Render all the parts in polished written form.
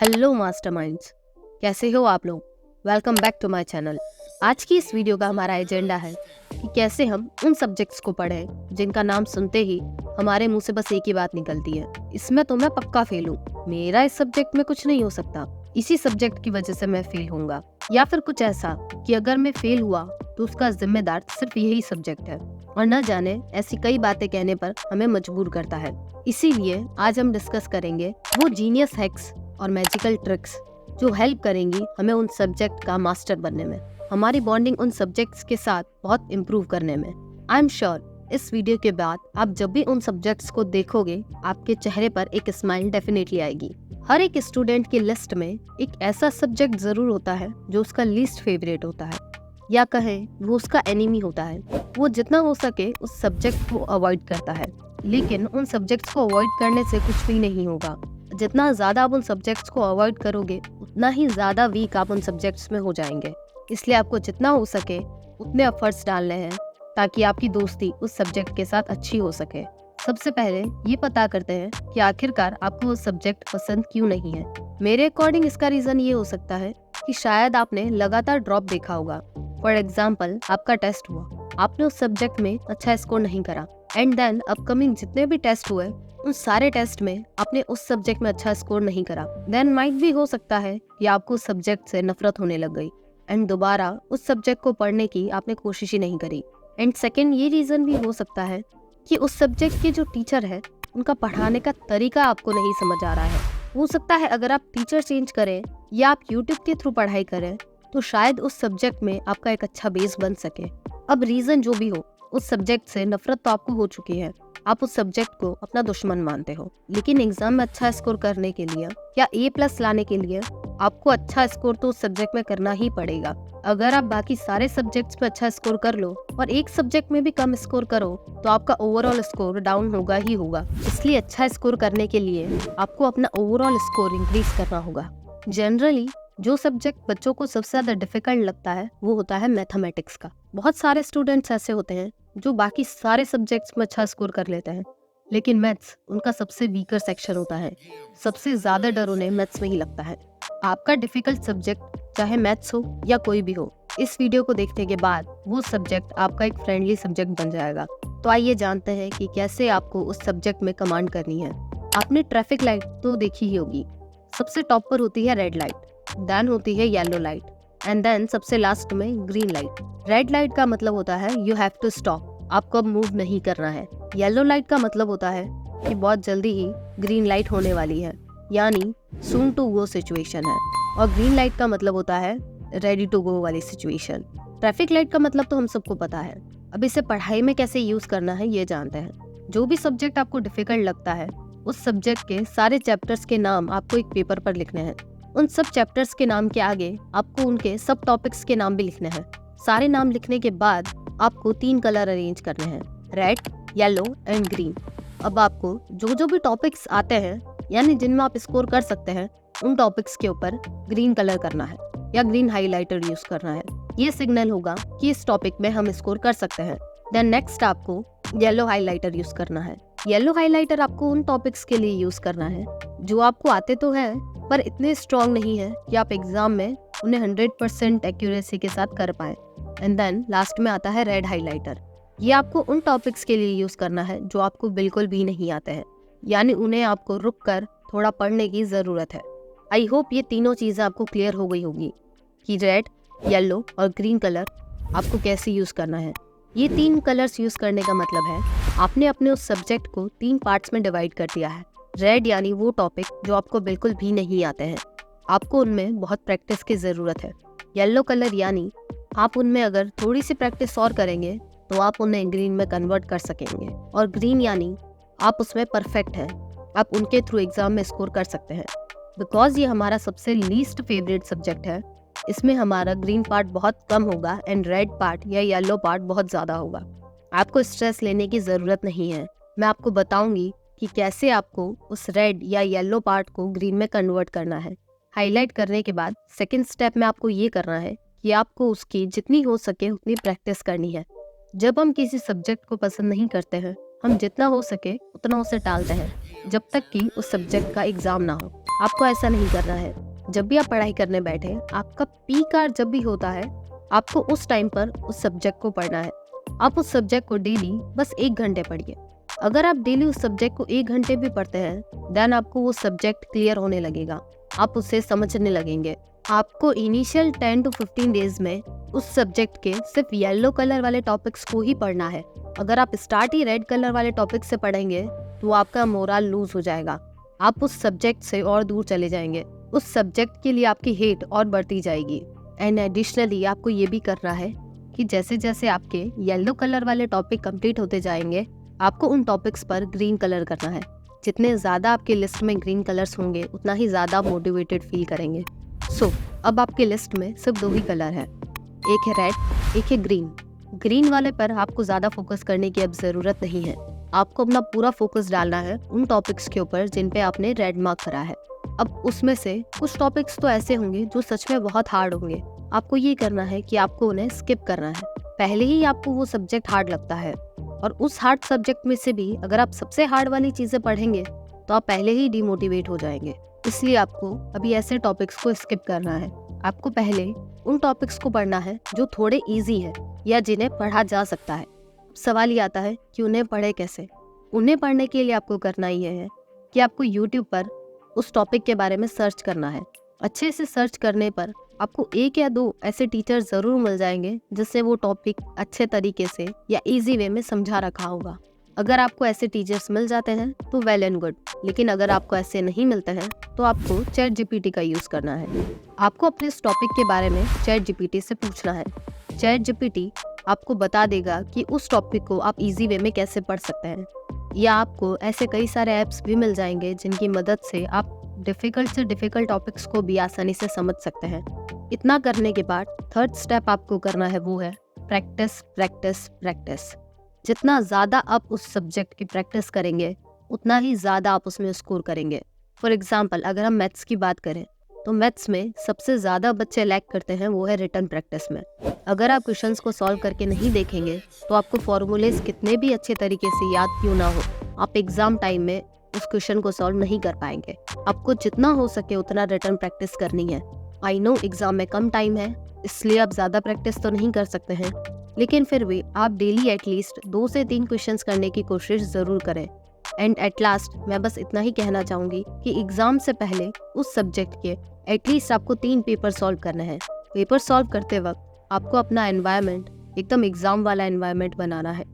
Hello masterminds, कैसे हो आप लोग। Welcome back to my channel. आज की इस वीडियो का हमारा एजेंडा है कि कैसे हम उन सब्जेक्ट्स को पढ़ें जिनका नाम सुनते ही हमारे मुंह से बस एक ही बात निकलती है, इसमें तो मैं पक्का फेल हूँ, मेरा इस सब्जेक्ट में कुछ नहीं हो सकता, इसी सब्जेक्ट की वजह से मैं फेल होऊंगा। या फिर कुछ ऐसा कि अगर मैं फेल हुआ तो उसका जिम्मेदार सिर्फ यही सब्जेक्ट है, और न जाने ऐसी कई बातें कहने पर हमें मजबूर करता है। इसीलिए आज हम डिस्कस करेंगे वो जीनियस हैक्स और मैजिकल ट्रिक्स जो हेल्प करेंगी हमें उन सब्जेक्ट का मास्टर बनने में, हमारी बॉन्डिंग उन सब्जेक्ट्स के साथ बहुत इम्प्रूव करने में। आई एम श्योर इस वीडियो के बाद आप जब भी उन सब्जेक्ट्स को देखोगे आपके चेहरे पर एक स्माइल डेफिनेटली आएगी। हर एक स्टूडेंट की लिस्ट में एक ऐसा सब्जेक्ट जरूर होता है जो उसका लीस्ट फेवरेट होता है, या कहें वो उसका एनिमी होता है। वो जितना हो सके उस सब्जेक्ट को अवॉइड करता है, लेकिन उन सब्जेक्ट्स को अवॉइड करने से कुछ भी नहीं होगा। जितना ज़्यादा आप उन सब्जेक्ट्स को अवॉइड करोगे उतना ही ज़्यादा वीक आप उन सब्जेक्ट्स में हो जाएंगे। इसलिए आपको जितना हो सके उतने एफर्ट्स डालने हैं ताकि आपकी दोस्ती उस सब्जेक्ट के साथ अच्छी हो सके। सबसे पहले ये पता करते हैं कि आखिरकार आपको वो सब्जेक्ट पसंद क्यों नहीं है। मेरे अकॉर्डिंग इसका रीज़न ये हो सकता है कि शायद आपने लगातार ड्रॉप देखा होगा। फॉर एग्जाम्पल, आपका टेस्ट हुआ, आपने उस सब्जेक्ट में अच्छा स्कोर नहीं करा, एंड देन अपकमिंग जितने भी टेस्ट हुए उन सारे टेस्ट में आपने उस सब्जेक्ट में अच्छा स्कोर नहीं करा। देन माइट भी हो सकता है कि आपको उस सब्जेक्ट से नफरत होने लग गई एंड दोबारा उस सब्जेक्ट को पढ़ने की आपने कोशिश ही नहीं करी। एंड सेकेंड, ये रीजन भी हो सकता है कि उस सब्जेक्ट के जो टीचर है उनका पढ़ाने का तरीका आपको नहीं समझ आ रहा है। हो सकता है अगर आप टीचर चेंज करें या आप यूट्यूब के थ्रू पढ़ाई करें तो शायद उस सब्जेक्ट में आपका एक अच्छा बेस बन सके। अब रीजन जो भी हो, उस सब्जेक्ट से नफरत तो आपको हो चुकी है, आप उस सब्जेक्ट को अपना दुश्मन मानते हो, लेकिन एग्जाम में अच्छा स्कोर करने के लिए या A+ लाने के लिए आपको अच्छा स्कोर तो उस सब्जेक्ट में करना ही पड़ेगा। अगर आप बाकी सारे सब्जेक्ट्स में अच्छा स्कोर कर लो और एक सब्जेक्ट में भी कम स्कोर करो तो आपका ओवरऑल स्कोर डाउन होगा ही होगा। इसलिए अच्छा स्कोर करने के लिए आपको अपना ओवरऑल स्कोर इंक्रीज करना होगा। जनरली जो सब्जेक्ट बच्चों को सबसे ज्यादा डिफिकल्ट लगता है वो होता है मैथमेटिक्स का। बहुत सारे स्टूडेंट्स ऐसे होते हैं जो बाकी सारे सब्जेक्ट्स में अच्छा स्कोर कर लेते हैं, लेकिन मैथ्स उनका सबसे वीकर सेक्शन होता है। सबसे ज्यादा डर उन्हें मैथ्स में ही लगता है। आपका डिफिकल्ट सब्जेक्ट चाहे मैथ्स हो या कोई भी हो, इस वीडियो को देखने के बाद वो सब्जेक्ट आपका एक फ्रेंडली सब्जेक्ट बन जाएगा। तो आइए जानते हैं कि कैसे आपको उस सब्जेक्ट में कमांड करनी है। आपने ट्रैफिक लाइट तो देखी ही होगी। सबसे टॉप पर होती है रेड लाइट, देन होती है येलो लाइट, एंड देन सबसे लास्ट में ग्रीन लाइट। रेड लाइट का मतलब होता है यू हैव टू स्टॉप, आपको अब मूव नहीं करना है। येलो लाइट का मतलब होता है कि बहुत जल्दी ही ग्रीन लाइट होने वाली है, यानी सून टू गो सिचुएशन है। और ग्रीन लाइट का मतलब होता है रेडी टू गो वाली सिचुएशन। ट्रैफिक लाइट का मतलब तो हम सबको पता है, अब इसे पढ़ाई में कैसे यूज करना है ये जानते हैं। जो भी सब्जेक्ट आपको डिफिकल्ट लगता है उस सब्जेक्ट के सारे चैप्टर्स के नाम आपको एक पेपर पर लिखने हैं। उन सब चैप्टर्स के नाम के आगे आपको उनके सब टॉपिक्स के नाम भी लिखने हैं। सारे नाम लिखने के बाद आपको 3 कलर अरेंज करने हैं, रेड, येलो एंड ग्रीन। अब आपको जो जो भी टॉपिक्स आते हैं यानी जिनमें आप स्कोर कर सकते हैं उन टॉपिक्स के ऊपर ग्रीन कलर करना है या ग्रीन हाइलाइटर यूज करना है। ये सिग्नल होगा कि इस टॉपिक में हम स्कोर कर सकते हैं। देन नेक्स्ट आपको येलो हाइलाइटर यूज करना है। येलो हाइलाइटर आपको उन टॉपिक्स के लिए यूज करना है जो आपको आते तो है पर इतने स्ट्रॉन्ग नहीं है कि आप एग्जाम में उन्हें 100% एक्यूरेसी के साथ कर पाए। एंड देन लास्ट में आता है रेड हाइलाइटर। ये आपको उन टॉपिक्स के लिए यूज करना है जो आपको बिल्कुल भी नहीं आते हैं, यानी उन्हें आपको रुक कर थोड़ा पढ़ने की जरूरत है। आई होप ये तीनों चीजें आपको क्लियर हो गई होगी कि रेड, येलो और ग्रीन कलर आपको कैसे यूज करना है। ये 3 कलर्स यूज करने का मतलब है आपने अपने उस सब्जेक्ट को 3 पार्ट्स में डिवाइड कर दिया है। रेड यानी वो टॉपिक जो आपको बिल्कुल भी नहीं आते हैं, आपको उनमें बहुत प्रैक्टिस की ज़रूरत है। येलो कलर यानी आप उनमें अगर थोड़ी सी प्रैक्टिस और करेंगे तो आप उन्हें ग्रीन में कन्वर्ट कर सकेंगे। और ग्रीन यानी आप उसमें परफेक्ट हैं, आप उनके थ्रू एग्जाम में स्कोर कर सकते हैं। बिकॉज ये हमारा सबसे लीस्ट फेवरेट सब्जेक्ट है, इसमें हमारा ग्रीन पार्ट बहुत कम होगा एंड रेड पार्ट या येलो पार्ट बहुत ज़्यादा होगा। आपको स्ट्रेस लेने की ज़रूरत नहीं है। मैं आपको बताऊंगी कि कैसे आपको उस रेड या येलो पार्ट को ग्रीन में कन्वर्ट करना है। हाईलाइट करने के बाद सेकंड स्टेप में आपको ये करना है कि आपको उसकी जितनी हो सके उतनी प्रैक्टिस करनी है। जब हम किसी सब्जेक्ट को पसंद नहीं करते हैं हम जितना हो सके उतना उसे टालते हैं जब तक कि उस सब्जेक्ट का एग्जाम ना हो। आपको ऐसा नहीं करना है। जब भी आप पढ़ाई करने बैठे, आपका पीक आवर जब भी होता है, आपको उस टाइम पर उस सब्जेक्ट को पढ़ना है। आप उस सब्जेक्ट को डेली बस 1 घंटे पढ़िए। अगर आप डेली उस सब्जेक्ट को 1 घंटे भी पढ़ते हैं, देन आपको वो सब्जेक्ट क्लियर होने लगेगा, आप उसे समझने लगेंगे। आपको इनिशियल 10 to 15 डेज में उस सब्जेक्ट के सिर्फ येलो कलर वाले टॉपिक्स को ही पढ़ना है। अगर आप स्टार्ट ही रेड कलर वाले टॉपिक से पढ़ेंगे तो आपका मोरल लूज हो जाएगा, आप उस सब्जेक्ट से और दूर चले जाएंगे, उस सब्जेक्ट के लिए आपकी हेट और बढ़ती जाएगी। एंड एडिशनली आपको ये भी करना है कि जैसे जैसे आपके येलो कलर वाले टॉपिक कंप्लीट होते जाएंगे, आपको उन टॉपिक्स पर ग्रीन कलर करना है। जितने ज़्यादा आपके लिस्ट में ग्रीन कलर्स होंगे उतना ही ज़्यादा मोटिवेटेड फील करेंगे। सो अब आपके लिस्ट में सिर्फ 2 ही कलर है, एक है रेड, एक है ग्रीन। ग्रीन वाले पर आपको ज़्यादा फोकस करने की अब ज़रूरत नहीं है। आपको अपना पूरा फोकस डालना है उन टॉपिक्स के ऊपर जिन पे आपने रेड मार्क करा है। अब उसमें से कुछ टॉपिक्स तो ऐसे होंगे जो सच में बहुत हार्ड होंगे। आपको ये करना है कि आपको उन्हें स्किप करना है। पहले ही आपको वो सब्जेक्ट हार्ड लगता है और उस हार्ड सब्जेक्ट में से भी अगर आप सबसे हार्ड वाली चीज़ें पढ़ेंगे तो आप पहले ही डिमोटिवेट हो जाएंगे। इसलिए आपको अभी ऐसे टॉपिक्स को स्किप करना है। आपको पहले उन टॉपिक्स को पढ़ना है जो थोड़े इजी है या जिन्हें पढ़ा जा सकता है। सवाल ये आता है कि उन्हें पढ़े कैसे। उन्हें पढ़ने के लिए आपको करना ये है कि आपको YouTube पर उस टॉपिक के बारे में सर्च करना है। अच्छे से सर्च करने पर आपको 1 या 2 ऐसे टीचर ज़रूर मिल जाएंगे जिससे वो टॉपिक अच्छे तरीके से या इजी वे में समझा रखा होगा। अगर आपको ऐसे टीचर्स मिल जाते हैं तो वेल एंड गुड, लेकिन अगर आपको ऐसे नहीं मिलते हैं तो आपको ChatGPT का यूज़ करना है। आपको अपने इस टॉपिक के बारे में ChatGPT से पूछना है। ChatGPT आपको बता देगा कि उस टॉपिक को आप इजी वे में कैसे पढ़ सकते हैं, या आपको ऐसे कई सारे ऐप्स भी मिल जाएंगे जिनकी मदद से आप डिफ़िकल्ट से डिफ़िकल्ट टॉपिक्स को भी आसानी से समझ सकते हैं। इतना करने के बाद थर्ड स्टेप आपको करना है वो है प्रैक्टिस प्रैक्टिस प्रैक्टिस। जितना ज़्यादा आप उस सब्जेक्ट की प्रैक्टिस करेंगे उतना ही ज़्यादा आप उसमें स्कोर करेंगे। फॉर एग्जांपल अगर हम मैथ्स की बात करें तो मैथ्स में सबसे ज़्यादा बच्चे लैग करते हैं वो है रिटन प्रैक्टिस में। अगर आप क्वेश्चंस को सॉल्व करके नहीं देखेंगे तो आपको फॉर्मूलेज कितने भी अच्छे तरीके से याद क्यों ना हो, आप एग्ज़ाम टाइम में उस क्वेश्चन को सॉल्व नहीं कर पाएंगे। आपको जितना हो सके उतना रिटन प्रैक्टिस करनी है। आई नो एग्ज़ाम में कम टाइम है, इसलिए आप ज़्यादा प्रैक्टिस तो नहीं कर सकते हैं, लेकिन फिर भी आप डेली एटलीस्ट 2 से 3 क्वेश्चंस करने की कोशिश ज़रूर करें। एंड एट लास्ट मैं बस इतना ही कहना चाहूँगी कि एग्ज़ाम से पहले उस सब्जेक्ट के एटलीस्ट आपको 3 पेपर सॉल्व करने हैं। पेपर सॉल्व करते वक्त आपको अपना एनवायरनमेंट एकदम एग्ज़ाम वाला एनवायरनमेंट बनाना है।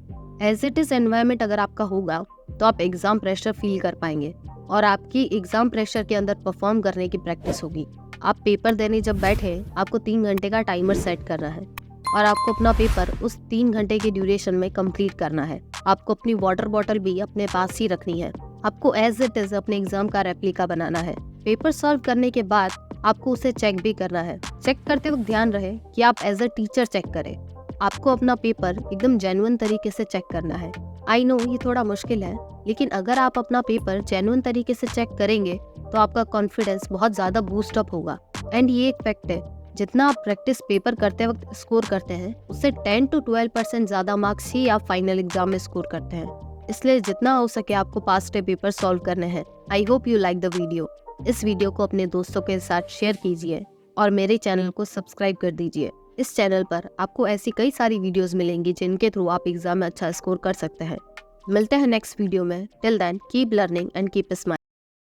एज इट इज़ एनवायरनमेंट अगर आपका होगा तो आप एग्ज़ाम प्रेशर फील कर पाएंगे और आपकी एग्ज़ाम प्रेशर के अंदर परफॉर्म करने की प्रैक्टिस होगी। आप पेपर देने जब बैठे आपको 3 घंटे का टाइमर सेट करना है और आपको अपना पेपर उस 3 घंटे की ड्यूरेशन में कंप्लीट करना है। आपको अपनी वाटर बॉटल भी अपने पास ही रखनी है। आपको एज इट इज़ अपने एग्ज़ाम का रेप्लिका बनाना है। पेपर सॉल्व करने के बाद आपको उसे चेक भी करना है। चेक करते वक्त ध्यान रहे कि आप एज अ टीचर चेक करें। आपको अपना पेपर एकदम जेन्युइन तरीके से चेक करना है। आई नो ये थोड़ा मुश्किल है, लेकिन अगर आप अपना पेपर जेन्युइन तरीके से चेक करेंगे तो आपका कॉन्फिडेंस बहुत ज़्यादा बूस्ट अप होगा। एंड ये एक फैक्ट है, जितना आप प्रैक्टिस पेपर करते वक्त स्कोर करते हैं उससे 10 to 12% ज़्यादा मार्क्स ही आप फाइनल एग्जाम में स्कोर करते हैं। इसलिए जितना हो सके आपको पास्ट डे पेपर सॉल्व करने हैं। I hope you like the video. इस वीडियो को अपने दोस्तों के साथ शेयर कीजिए और मेरे चैनल को सब्सक्राइब कर दीजिए। इस चैनल पर आपको ऐसी कई सारी वीडियोस मिलेंगी जिनके थ्रू आप एग्जाम में अच्छा स्कोर कर सकते हैं। मिलते हैं नेक्स्ट वीडियो में। Till then keep learning and keep smiling.